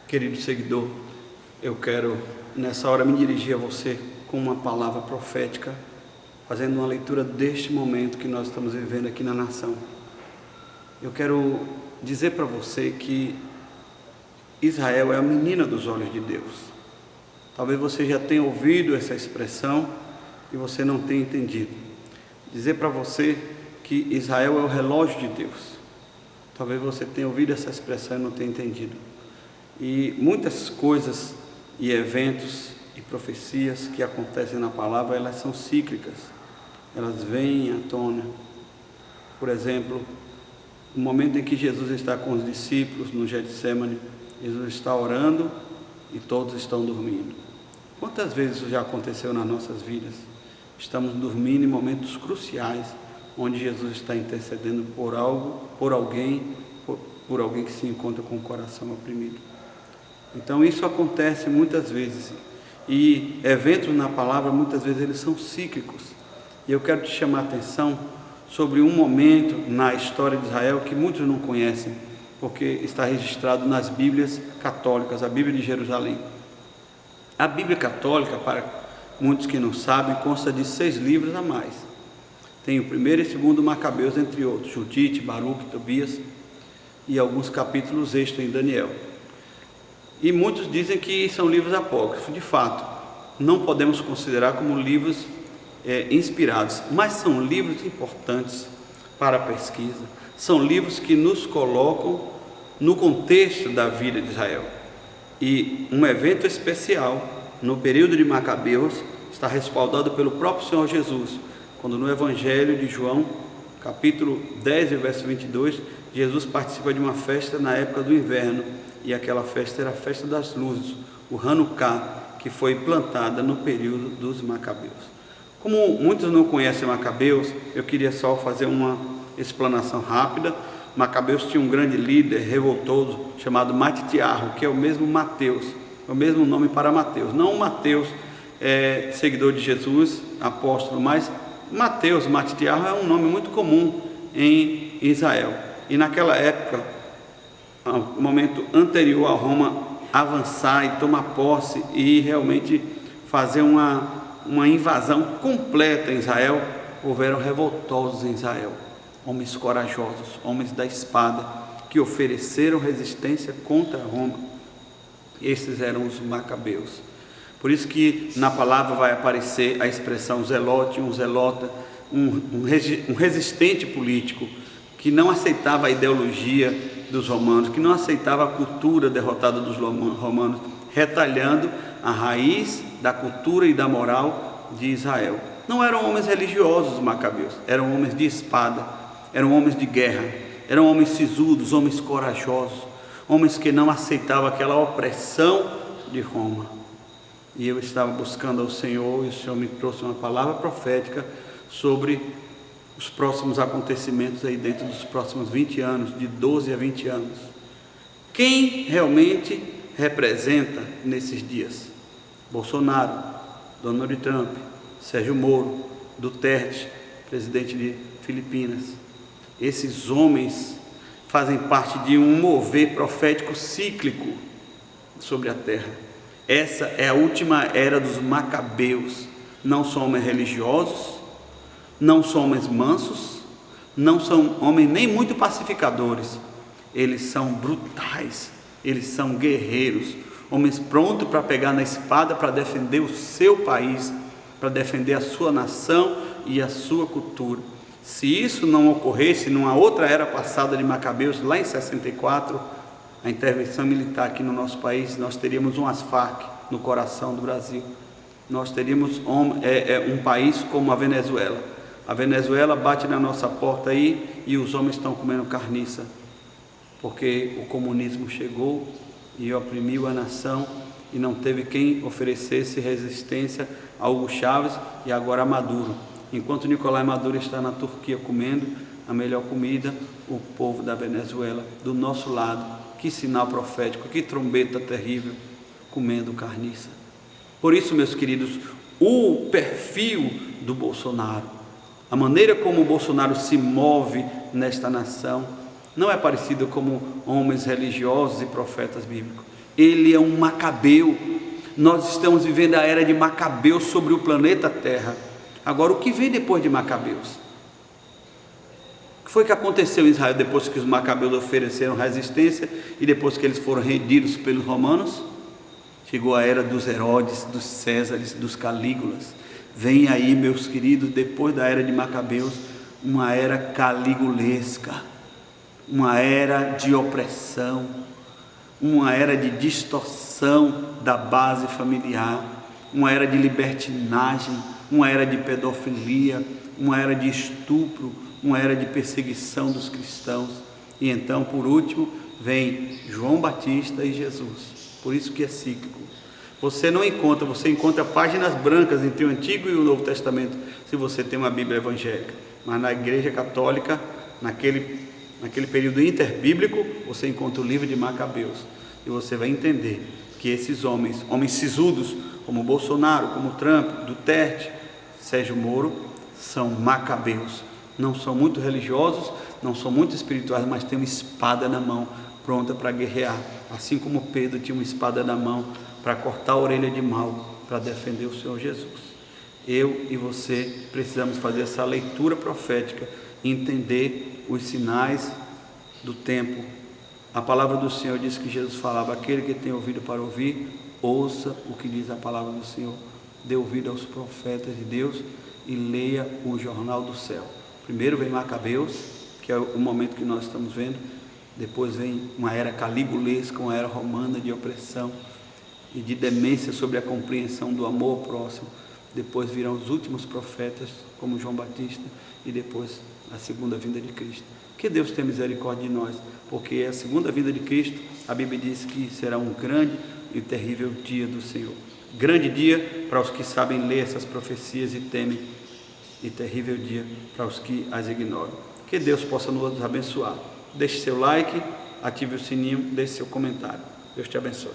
Querido seguidor, eu quero nessa hora me dirigir a você com uma palavra profética, fazendo uma leitura deste momento que nós estamos vivendo aqui na nação. Eu quero dizer para você que Israel é a menina dos olhos de Deus. Talvez você já tenha ouvido essa expressão e você não tenha entendido. Dizer para você que Israel é o relógio de Deus. Talvez você tenha ouvido essa expressão e não tenha entendido. E muitas coisas e eventos e profecias que acontecem na palavra, elas são cíclicas, elas vêm à tona. Por exemplo, o momento em que Jesus está com os discípulos no Getsêmani, Jesus está orando e todos estão dormindo. Quantas vezes isso já aconteceu nas nossas vidas? Estamos dormindo em momentos cruciais, onde Jesus está intercedendo por algo, por alguém que se encontra com o coração oprimido. Então isso acontece muitas vezes, e eventos na palavra muitas vezes eles são cíclicos. E eu quero te chamar a atenção sobre um momento na história de Israel que muitos não conhecem, porque está registrado nas Bíblias católicas, a Bíblia de Jerusalém. A Bíblia católica, para muitos que não sabem, consta de 6 livros a mais. Tem o 1º e 2º Macabeus, entre outros, Judite, Baruque, Tobias e alguns capítulos extras em Daniel. E muitos dizem que são livros apócrifos. De fato, não podemos considerar como livros inspirados, mas são livros importantes para a pesquisa. São livros que nos colocam no contexto da vida de Israel. E um evento especial no período de Macabeus está respaldado pelo próprio Senhor Jesus, quando no Evangelho de João, capítulo 10, verso 22, Jesus participa de uma festa na época do inverno, e aquela festa era a festa das luzes, o Hanukkah, que foi plantada no período dos Macabeus. Como muitos não conhecem Macabeus, eu queria só fazer uma explanação rápida. Macabeus tinha um grande líder revoltoso chamado Matitiarro, que é o mesmo Mateus, é o mesmo nome para Mateus. Não o Mateus, seguidor de Jesus, apóstolo, mas Mateus, Matitiarro é um nome muito comum em Israel. E naquela época, no momento anterior a Roma avançar e tomar posse e realmente fazer uma invasão completa em Israel, houveram revoltosos em Israel, homens corajosos, homens da espada, que ofereceram resistência contra Roma. Esses eram os Macabeus. Por isso que na palavra vai aparecer a expressão zelote, um zelota, um resistente político, que não aceitava a ideologia dos romanos, que não aceitava a cultura derrotada dos romanos, retalhando a raiz da cultura e da moral de Israel. Não eram homens religiosos os Macabeus, eram homens de espada, eram homens de guerra, eram homens sisudos, homens corajosos, homens que não aceitavam aquela opressão de Roma. E eu estava buscando ao Senhor, e o Senhor me trouxe uma palavra profética sobre os próximos acontecimentos aí dentro dos próximos 20 anos, de 12 a 20 anos. Quem realmente representa nesses dias? Bolsonaro, Donald Trump, Sérgio Moro, Duterte, presidente de Filipinas. Esses homens fazem parte de um mover profético cíclico sobre a terra. Essa é a última era dos Macabeus. Não são homens religiosos, não são homens mansos, não são homens nem muito pacificadores. Eles são brutais, eles são guerreiros, homens prontos para pegar na espada para defender o seu país, para defender a sua nação e a sua cultura. Se isso não ocorresse numa outra era passada de Macabeus, lá em 64, a intervenção militar aqui no nosso país, nós teríamos um Farc no coração do Brasil. Nós teríamos um país como a Venezuela. A Venezuela bate na nossa porta aí e os homens estão comendo carniça, porque o comunismo chegou e oprimiu a nação e não teve quem oferecesse resistência a Hugo Chávez e agora a Maduro. Enquanto Nicolás Maduro está na Turquia comendo a melhor comida, o povo da Venezuela, do nosso lado, que sinal profético, que trombeta terrível, comendo carniça. Por isso, meus queridos, o perfil do Bolsonaro, a maneira como o Bolsonaro se move nesta nação, não é parecido como homens religiosos e profetas bíblicos. Ele é um Macabeu. Nós estamos vivendo a era de Macabeus sobre o planeta Terra. Agora, o que vem depois de Macabeus? O que foi que aconteceu em Israel depois que os Macabeus ofereceram resistência e depois que eles foram rendidos pelos romanos? Chegou a era dos Herodes, dos Césares, dos Calígulas. Vem aí, meus queridos, depois da era de Macabeus, uma era caligulesca, uma era de opressão, uma era de distorção da base familiar, uma era de libertinagem, uma era de pedofilia, uma era de estupro, uma era de perseguição dos cristãos. E então, por último, vem João Batista e Jesus. Por isso que é cíclico. Você encontra páginas brancas entre o Antigo e o Novo Testamento, se você tem uma Bíblia evangélica. Mas na Igreja Católica, naquele período interbíblico, você encontra o livro de Macabeus. E você vai entender que esses homens sisudos, como Bolsonaro, como Trump, Duterte, Sérgio Moro, são Macabeus. Não são muito religiosos, não são muito espirituais, mas têm uma espada na mão, pronta para guerrear. Assim como Pedro tinha uma espada na mão para cortar a orelha de mal, para defender o Senhor Jesus. Eu e você precisamos fazer essa leitura profética e entender os sinais do tempo. A palavra do Senhor diz que Jesus falava: aquele que tem ouvido para ouvir, ouça o que diz a palavra do Senhor. Dê ouvido aos profetas de Deus e leia o jornal do céu. Primeiro vem Macabeus, que é o momento que nós estamos vendo. Depois vem uma era caligulesca, uma era romana de opressão e de demência sobre a compreensão do amor ao próximo. Depois virão os últimos profetas, como João Batista, e depois a segunda vinda de Cristo. Que Deus tenha misericórdia de nós, porque a segunda vinda de Cristo, a Bíblia diz que será um grande e terrível dia do Senhor. Grande dia para os que sabem ler essas profecias e temem, e terrível dia para os que as ignoram. Que Deus possa nos abençoar. Deixe seu like, ative o sininho, deixe seu comentário. Deus te abençoe.